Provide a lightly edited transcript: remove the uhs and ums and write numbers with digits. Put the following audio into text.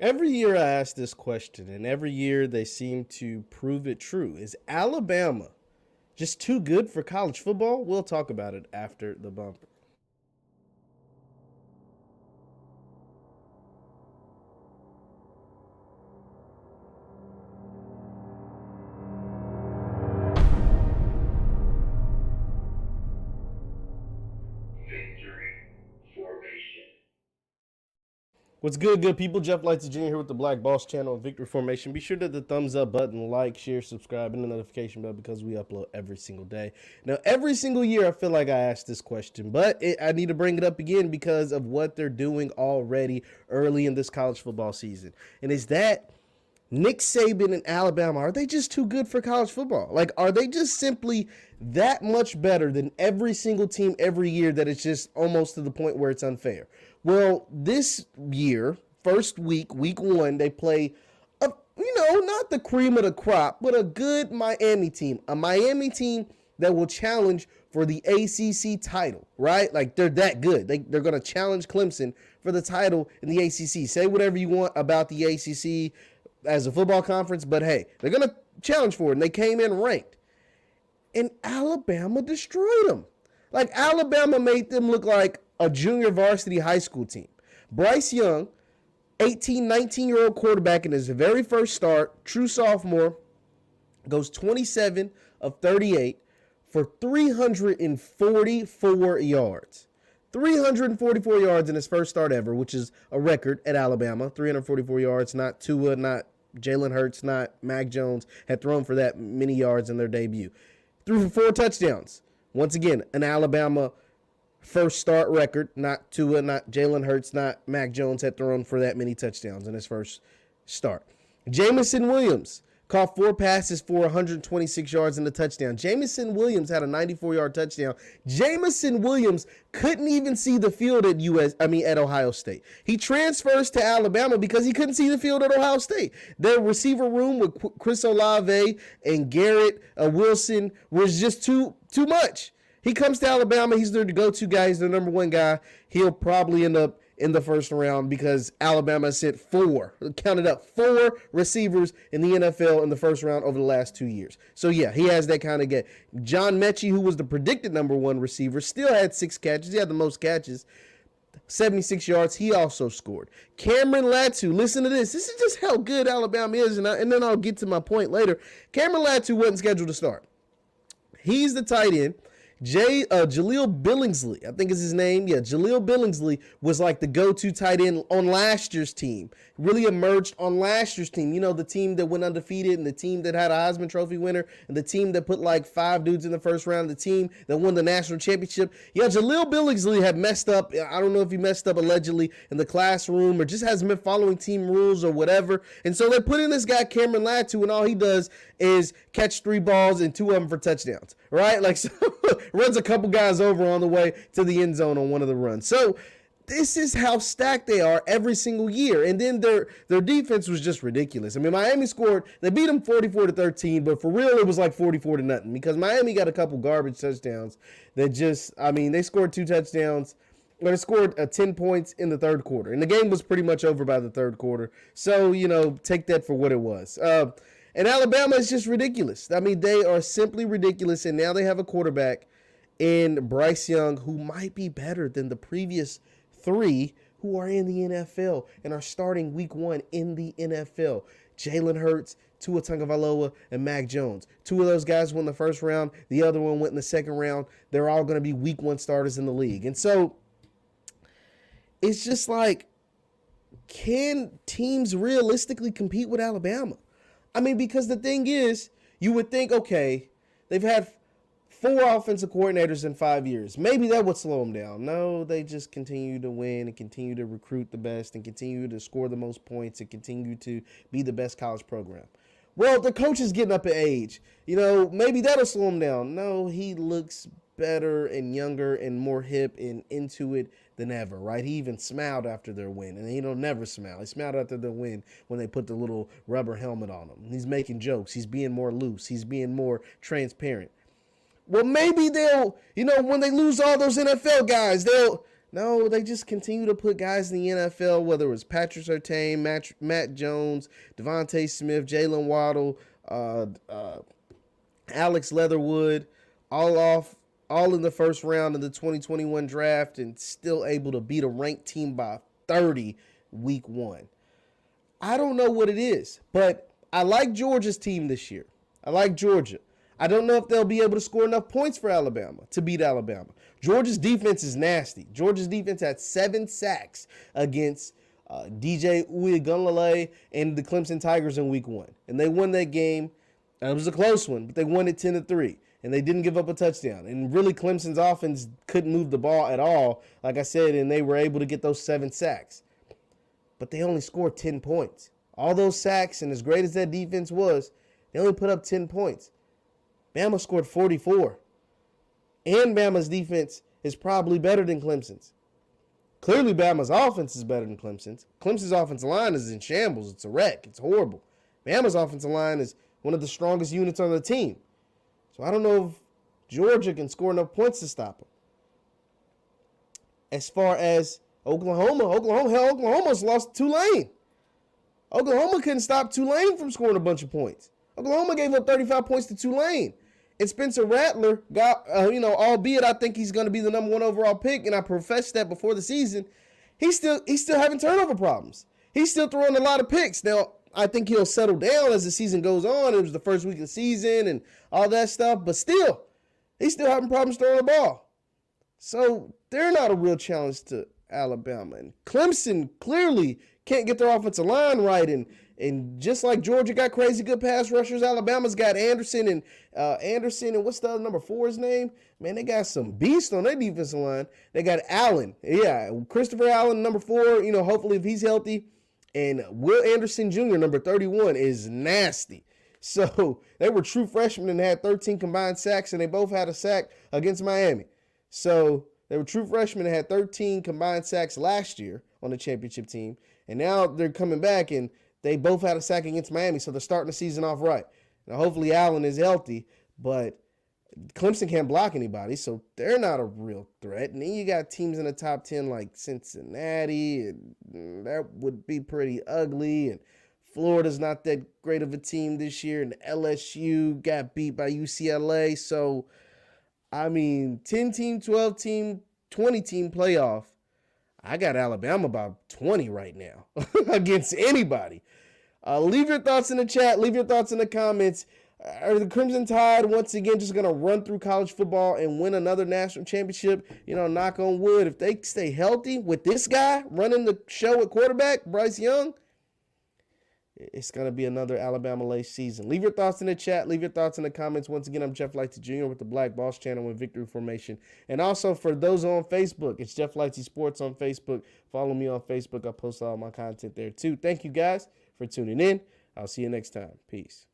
Every year I ask this question, and every year they seem to prove it true. Is Alabama just too good for college football? We'll talk about it after the bumper. Victory formation. What's good, good people? Jeff Lightsy Jr. here with the Black Boss channel and Victory Formation. Be sure to hit the thumbs up button, like, share, subscribe, and the notification bell because we upload every single day. Now, every single year I feel like I ask this question, but I need to bring it up again because of what they're doing already early in this college football season. And is that Nick Saban and Alabama, are they just too good for college football? Like, are they just simply that much better than every single team every year that it's just almost to the point where it's unfair? Well, this year, first week, week one, they play not the cream of the crop, but a good Miami team. A Miami team that will challenge for the ACC title, right? Like, they're that good. They're going to challenge Clemson for the title in the ACC. Say whatever you want about the ACC as a football conference, but hey, they're going to challenge for it, and they came in ranked. And Alabama destroyed them. Like, Alabama made them look like a junior varsity high school team. Bryce Young, 18, 19-year-old quarterback in his very first start, true sophomore, goes 27 of 38 for 344 yards. 344 yards in his first start ever, which is a record at Alabama. 344 yards, not Tua, not Jalen Hurts, not Mac Jones had thrown for that many yards in their debut. Threw for 4 touchdowns. Once again, an Alabama first start record. Not Tua, not Jalen Hurts, not Mac Jones had thrown for that many touchdowns in his first start. Jamison Williams caught 4 passes for 126 yards and a touchdown. Jamison Williams had a 94-yard touchdown. Jamison Williams couldn't even see the field at Ohio State. He transfers to Alabama because he couldn't see the field at Ohio State. Their receiver room with Chris Olave and Garrett Wilson was just too much. He comes to Alabama. He's their go-to guy. He's their number one guy. He'll probably end up in the first round because Alabama sent 4 receivers in the NFL in the first round over the last 2 years. So, yeah, he has that kind of game. John Mechie, who was the predicted number 1 receiver, still had 6 catches. He had the most catches, 76 yards. He also scored. Cameron Latu, listen to this. This is just how good Alabama is, and then I'll get to my point later. Cameron Latu wasn't scheduled to start. He's the tight end. Jaleel Billingsley, I think is his name. Yeah, Jaleel Billingsley was like the go-to tight end on last year's team. Really emerged on last year's team. You know, the team that went undefeated and the team that had a Heisman Trophy winner and the team that put like 5 dudes in the first round, the team that won the national championship. Yeah, Jaleel Billingsley had messed up. I don't know if he messed up allegedly in the classroom or just hasn't been following team rules or whatever. And so they put in this guy, Cameron Latu, and all he does is catch 3 balls and 2 of them for touchdowns, right? Like, so runs a couple guys over on the way to the end zone on one of the runs. So this is how stacked they are every single year. And then their defense was just ridiculous. I mean, Miami scored, they beat them 44-13, but for real, it was like 44-0 because Miami got a couple garbage touchdowns that just, I mean, they scored 2 touchdowns. They scored 10 points in the third quarter. And the game was pretty much over by the third quarter. So, take that for what it was. And Alabama is just ridiculous. I mean, they are simply ridiculous. And now they have a quarterback in Bryce Young who might be better than the previous 3 who are in the NFL and are starting week 1 in the NFL. Jalen Hurts, Tua Tagovailoa, and Mac Jones. 2 of those guys won the first round. The other one went in the second round. They're all going to be week 1 starters in the league. And so it's just like, can teams realistically compete with Alabama? I mean, because the thing is, you would think, okay, they've had 4 offensive coordinators in 5 years. Maybe that would slow them down. No, they just continue to win and continue to recruit the best and continue to score the most points and continue to be the best college program. Well, the coach is getting up in age. Maybe that'll slow him down. No, he looks better and younger and more hip and into it than ever, right? He even smiled after their win, and he don't never smile. He smiled after their win when they put the little rubber helmet on him. He's making jokes. He's being more loose. He's being more transparent. Well, maybe they'll, when they lose all those NFL guys, No, they just continue to put guys in the NFL, whether it was Patrick Surtain, Matt Jones, Devontae Smith, Jalen Waddle, Alex Leatherwood, all in the first round of the 2021 draft, and still able to beat a ranked team by 30 week 1. I don't know what it is, but I like Georgia's team this year. I like Georgia. I don't know if they'll be able to score enough points for Alabama to beat Alabama. Georgia's defense is nasty. Georgia's defense had 7 sacks against DJ Uiagalelei and the Clemson Tigers in week 1. And they won that game. It was a close one, but they won it 10-3. And they didn't give up a touchdown. And really, Clemson's offense couldn't move the ball at all, like I said, and they were able to get those 7 sacks. But they only scored 10 points. All those sacks, and as great as that defense was, they only put up 10 points. Bama scored 44. And Bama's defense is probably better than Clemson's. Clearly, Bama's offense is better than Clemson's. Clemson's offensive line is in shambles. It's a wreck. It's horrible. Bama's offensive line is one of the strongest units on the team. So I don't know if Georgia can score enough points to stop them. As far as Oklahoma's lost to Tulane. Oklahoma couldn't stop Tulane from scoring a bunch of points. Oklahoma gave up 35 points to Tulane. And Spencer Rattler got, albeit I think he's going to be the number 1 overall pick, and I professed that before the season, he's still having turnover problems. He's still throwing a lot of picks. Now, I think he'll settle down as the season goes on. It was the first week of the season and all that stuff, but still, he's still having problems throwing the ball. So they're not a real challenge to Alabama. And Clemson clearly can't get their offensive line right. And just like Georgia got crazy good pass rushers, Alabama's got Anderson and what's the other number 4's name? Man, they got some beasts on their defensive line. They got Allen. Yeah, Christopher Allen, number 4, hopefully if he's healthy. And Will Anderson Jr., number 31, is nasty. So they were true freshmen and had 13 combined sacks, and they both had a sack against Miami. So they were true freshmen and had 13 combined sacks last year on the championship team. And now they're coming back, and they both had a sack against Miami, so they're starting the season off right. Now, hopefully Allen is healthy, but Clemson can't block anybody, so they're not a real threat. And then you got teams in the top 10 like Cincinnati, and that would be pretty ugly. And Florida's not that great of a team this year, and LSU got beat by UCLA. So, 10-team, 12-team, 20-team playoff. I got Alabama by 20 right now against anybody. Leave your thoughts in the chat. Leave your thoughts in the comments. Are the Crimson Tide once again just going to run through college football and win another national championship? Knock on wood. If they stay healthy with this guy running the show at quarterback, Bryce Young, it's going to be another Alabama-laced season. Leave your thoughts in the chat. Leave your thoughts in the comments. Once again, I'm Jeff Lightsy Jr. with the Black Boss Channel and Victory Formation. And also for those on Facebook, it's Jeff Lightsy Sports on Facebook. Follow me on Facebook. I post all my content there too. Thank you guys for tuning in. I'll see you next time. Peace.